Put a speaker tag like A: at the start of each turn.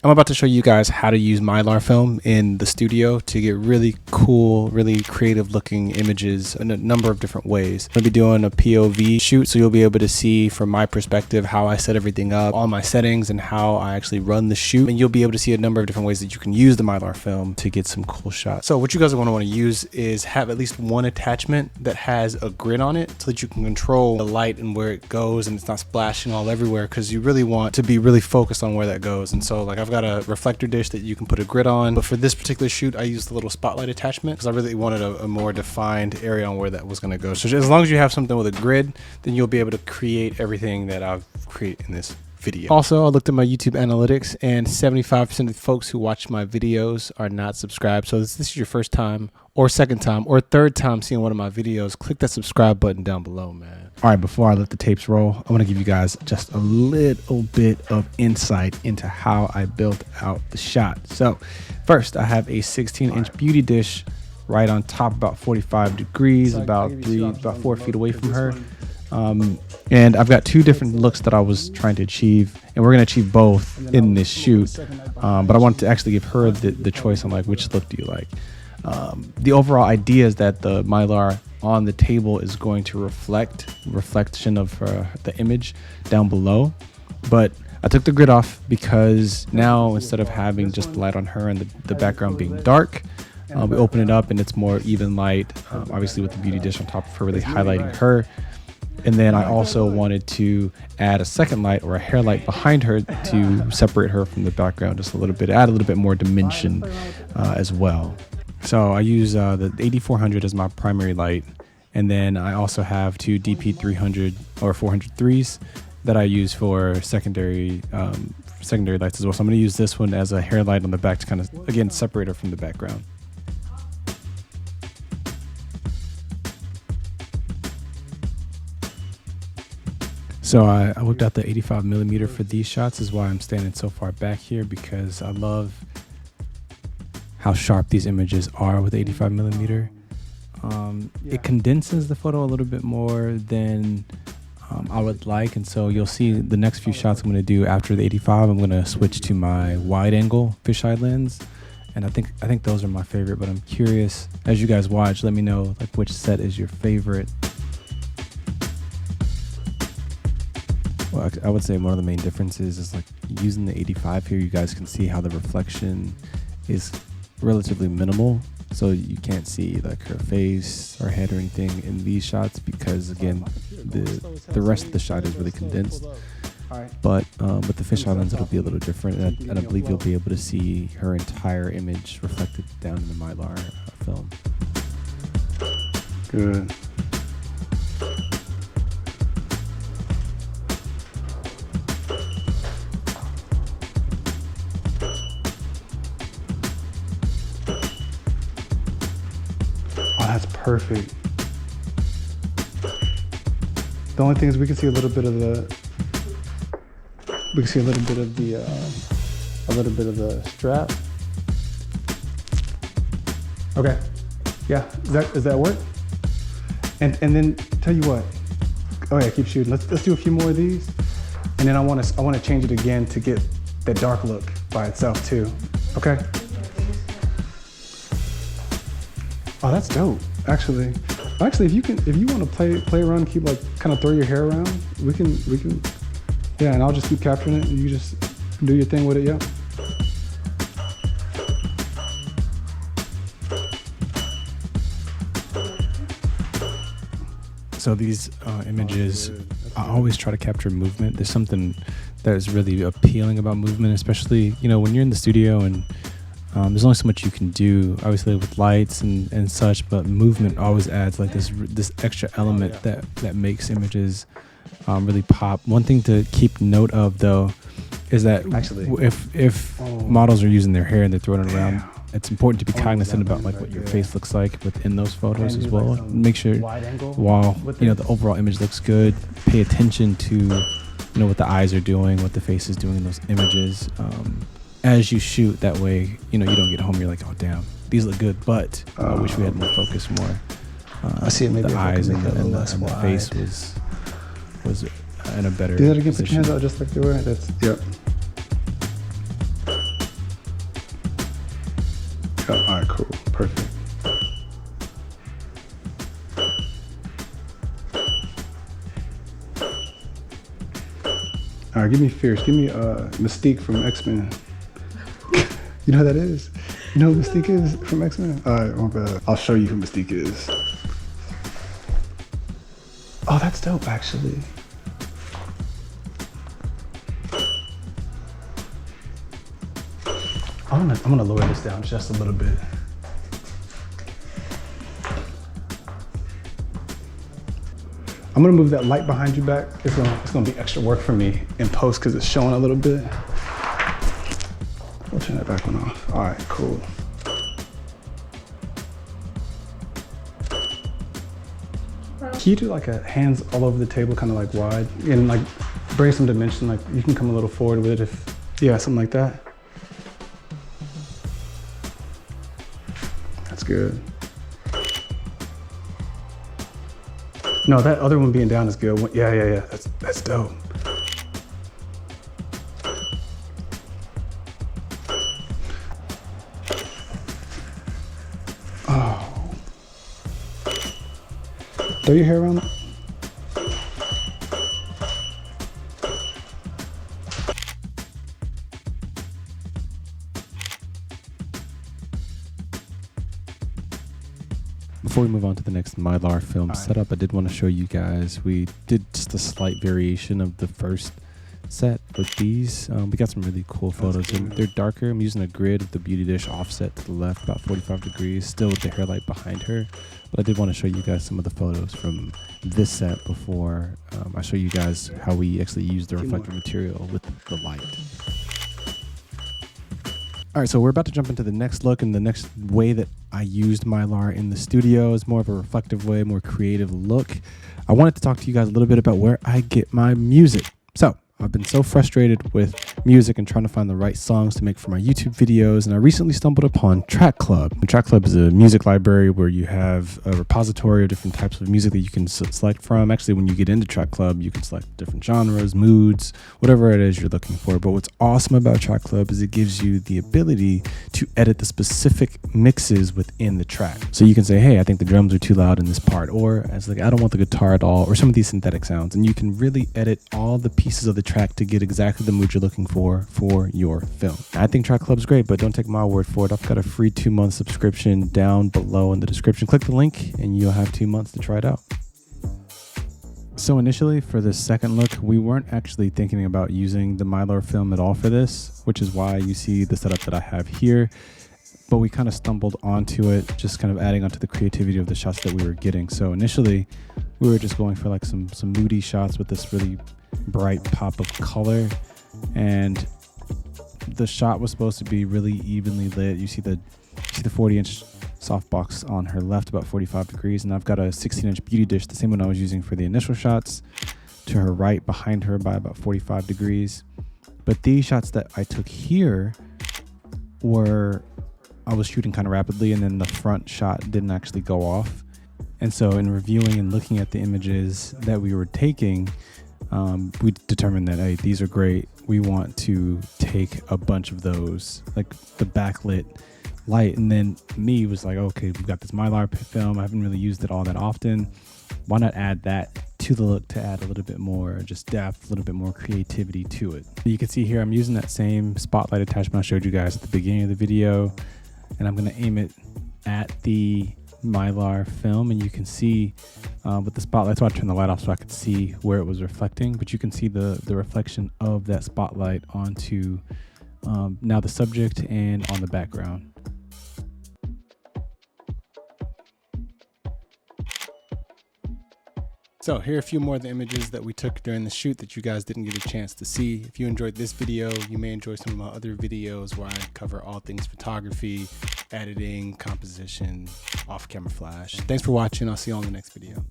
A: I'm about to show you guys how to use Mylar film in the studio to get really cool, really creative looking images in a number of different ways. I'll be doing a POV shoot, so you'll be able to see from my perspective how I set everything up, all my settings, and how I actually run the shoot. And you'll be able to see a number of different ways that you can use the Mylar film to get some cool shots. So what you guys are going to want to use is have at least one attachment that has a grid on it so that you can control the light and where it goes and it's not splashing all everywhere, because you really want to be really focused on where that goes. And so like I've got a reflector dish that you can put a grid on, but for this particular shoot I used the little spotlight attachment because I really wanted a more defined area on where that was going to go. So as long as you have something with a grid, then you'll be able to create everything that I've created in this video. Also, I looked at my YouTube analytics and 75% of the folks who watch my videos are not subscribed. So if this is your first time or second time or third time seeing one of my videos, click that subscribe button down below, man. All right, before I let the tapes roll, I want to give you guys just a little bit of insight into how I built out the shot. So first, I have a 16-inch beauty dish right on top, about 45 degrees, about 4 feet away from her. And I've got two different looks that I was trying to achieve, and we're going to achieve both in this shoot. But I wanted to actually give her the choice on like, which look do you like? The overall idea is that the Mylar on the table is going to reflection of the image down below. But I took the grid off because now instead of having just the light on her and the background being dark, we open it up and it's more even light, obviously with the beauty dish on top of her really highlighting her. And then I also wanted to add a second light or a hair light behind her to separate her from the background just a little bit, add a little bit more dimension as well. So I use the 8400 as my primary light, and then I also have two DP300 or 403s that I use for secondary lights as well. So I'm going to use this one as a hair light on the back to kind of, again, separate her from the background. So I whipped out the 85mm for these shots, is why I'm standing so far back here, because I love how sharp these images are with 85mm. It condenses the photo a little bit more than I would like, and so you'll see the next few shots I'm going to do after the 85. I'm going to switch to my wide angle fisheye lens, and I think those are my favorite. But I'm curious, as you guys watch, let me know like which set is your favorite. Well, I would say one of the main differences is like using the 85 here, you guys can see how the reflection is relatively minimal. So you can't see like her face or head or anything in these shots because, again, the rest of the shot is really condensed. But with the fisheye lens, it'll be a little different, and I believe you'll be able to see her entire image reflected down in the Mylar film.
B: Good. That's perfect. The only thing is we can see a little bit of the strap. Okay. Yeah. Does that work? And then tell you what. Oh yeah, keep shooting. Let's do a few more of these, and then I want to change it again to get that dark look by itself too. Okay. Oh, that's dope. Actually, if you want to play around, and keep like kind of throw your hair around, we can. Yeah, and I'll just keep capturing it, and you just do your thing with it. Yeah.
A: So these images, I always try to capture movement. There's something that is really appealing about movement, especially, you know, when you're in the studio and there's only so much you can do, obviously, with lights and such, but movement always adds like this extra element that makes images really pop. One thing to keep note of, though, is that actually if models are using their hair and they're throwing it around, it's important to be cognizant about like what your face looks like within those photos as well. Make sure while the overall image looks good, pay attention to what the eyes are doing, what the face is doing in those images. As you shoot, that way, you don't get home and you're like, oh damn, these look good, but I wish we had more focus, more.
B: I see it. Maybe
A: the eyes and the face was in a better
B: do that again. Put
A: position.
B: your hands out just like they were. That's yep. Oh, all right, cool, perfect. All right, give me Fierce. Give me Mystique from X-Men. You know who that is? You know who Mystique is from X-Men? All right, my bad. I'll show you who Mystique is. Oh, that's dope, actually. I'm gonna lower this down just a little bit. I'm gonna move that light behind you back. It's gonna be extra work for me in post because it's showing a little bit. We'll turn that back one off. All right, cool. Can you do like a hands all over the table, kind of like wide, and like bring some dimension? Like you can come a little forward with it if, yeah, something like that. That's good. No, that other one being down is good. Yeah. That's dope. Oh. Throw your hair around that.
A: Before we move on to the next Mylar film setup, I did want to show you guys, we did just a slight variation of the first set with these. We got some really cool photos, and they're darker. I'm using a grid of the beauty dish offset to the left, about 45 degrees, still with the hair light behind her. But I did want to show you guys some of the photos from this set before I show you guys how we actually use the reflective material with the light. All right, so we're about to jump into the next look, and the next way that I used Mylar in the studio is more of a reflective way, more creative look. I wanted to talk to you guys a little bit about where I get my music. So I've been so frustrated with music and trying to find the right songs to make for my YouTube videos, and I recently stumbled upon Track Club. Track Club is a music library where you have a repository of different types of music that you can select from. Actually, when you get into Track Club, you can select different genres, moods, whatever it is you're looking for. But what's awesome about Track Club is it gives you the ability to edit the specific mixes within the track. So you can say, hey, I think the drums are too loud in this part, or as like, I don't want the guitar at all, or some of these synthetic sounds. And you can really edit all the pieces of the track to get exactly the mood you're looking for your film. I think Track Club's great, but don't take my word for it. I've got a free 2-month subscription down below in the description. Click the link and you'll have 2 months to try it out. So initially for this second look, we weren't actually thinking about using the Mylar film at all for this, which is why you see the setup that I have here. But we kind of stumbled onto it, just kind of adding onto the creativity of the shots that we were getting. So initially we were just going for like some moody shots with this really bright pop of color, and the shot was supposed to be really evenly lit. You see the 40-inch softbox on her left, about 45 degrees, and I've got a 16-inch beauty dish, the same one I was using for the initial shots, to her right behind her by about 45 degrees. But these shots that I took here I was shooting kind of rapidly, and then the front shot didn't actually go off. And so in reviewing and looking at the images that we were taking, we determined that, hey, these are great. We want to take a bunch of those, like the backlit light. And then me was like, okay, we've got this Mylar film. I haven't really used it all that often. Why not add that to the look to add a little bit more just depth, a little bit more creativity to it. You can see here, I'm using that same spotlight attachment I showed you guys at the beginning of the video, and I'm going to aim it at the Mylar film, and you can see with the spotlight, that's why I turned the light off so I could see where it was reflecting, but you can see the reflection of that spotlight onto now the subject and on the background. So here are a few more of the images that we took during the shoot that you guys didn't get a chance to see. If you enjoyed this video, you may enjoy some of my other videos where I cover all things photography, editing, composition, off-camera flash. Thanks for watching. I'll see you on the next video.